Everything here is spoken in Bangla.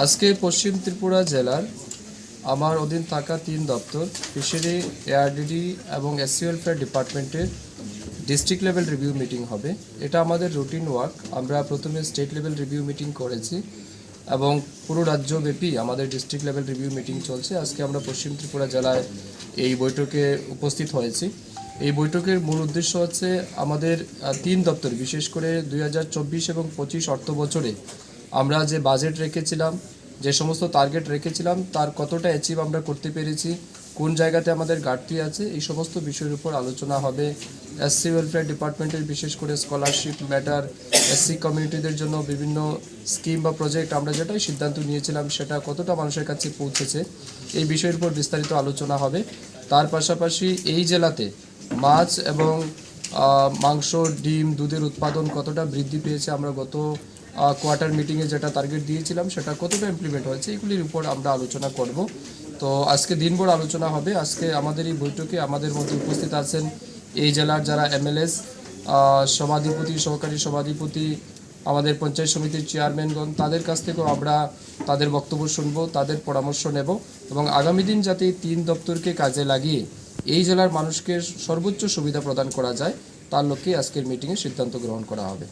আজকে পশ্চিম ত্রিপুরা জেলার আমার অধীন থাকা 3 দপ্তর ফিশারি, এআরডিডি এবং এসসি ওয়েলফেয়ার ডিপার্টমেন্টের ডিস্ট্রিক্ট লেভেল রিভিউ মিটিং হবে। এটা আমাদের রুটিন ওয়ার্ক। আমরা প্রথমে স্টেট লেভেল রিভিউ মিটিং করেছি এবং পুরো রাজ্যব্যাপী আমাদের ডিস্ট্রিক্ট লেভেল রিভিউ মিটিং চলছে। আজকে আমরা পশ্চিম ত্রিপুরা জেলায় এই বৈঠকে উপস্থিত হয়েছি। এই বৈঠকের মূল উদ্দেশ্য হচ্ছে আমাদের 3 দপ্তর, বিশেষ করে 2024 এবং 25 অর্থ বছরে আমরা যে বাজেট রেখেছিলাম, যে সমস্ত টার্গেট রেখেছিলাম, তার কতটা অ্যাচিভ আমরা করতে পেরেছি, কোন জায়গাতে আমাদের ঘাটতি আছে, এই সমস্ত বিষয়ের উপর আলোচনা হবে। এসসি ওয়েলফেয়ার ডিপার্টমেন্টের বিশেষ করে স্কলারশিপ ম্যাটার, এসসি কমিউনিটিদের জন্য বিভিন্ন স্কিম বা প্রজেক্ট আমরা যেটাই সিদ্ধান্ত নিয়েছিলাম সেটা কতটা মানুষের কাছে পৌঁছেছে, এই বিষয়ের উপর বিস্তারিত আলোচনা হবে। তার পাশাপাশি এই জেলাতে মাছ এবং মাংস, ডিম, দুধের উৎপাদন কতটা বৃদ্ধি পেয়েছে, আমরা গত কোয়ার্টার মিটিংয়ে যেটা টার্গেট দিয়েছিলাম সেটা কতটা ইমপ্লিমেন্ট হয়েছে, এগুলির উপর আমরা আলোচনা করব। তো আজকে দিনভর আলোচনা হবে। আজকে আমাদের এই বৈঠকে আমাদের মধ্যে উপস্থিত আছেন এই জেলার যারা এমএলএস, সভাধিপতি, সহকারী সভাধিপতি, আমাদের পঞ্চায়েত সমিতির চেয়ারম্যানগণ, তাদের কাছ থেকেও আমরা তাদের বক্তব্য শুনবো, তাদের পরামর্শ নেব এবং আগামী দিন যাতে 3 দপ্তরকে কাজে লাগিয়ে এই জেলার মানুষকে সর্বোচ্চ সুবিধা প্রদান করা যায় তার লক্ষ্যে আজকের মিটিংয়ে সিদ্ধান্ত গ্রহণ করা হবে।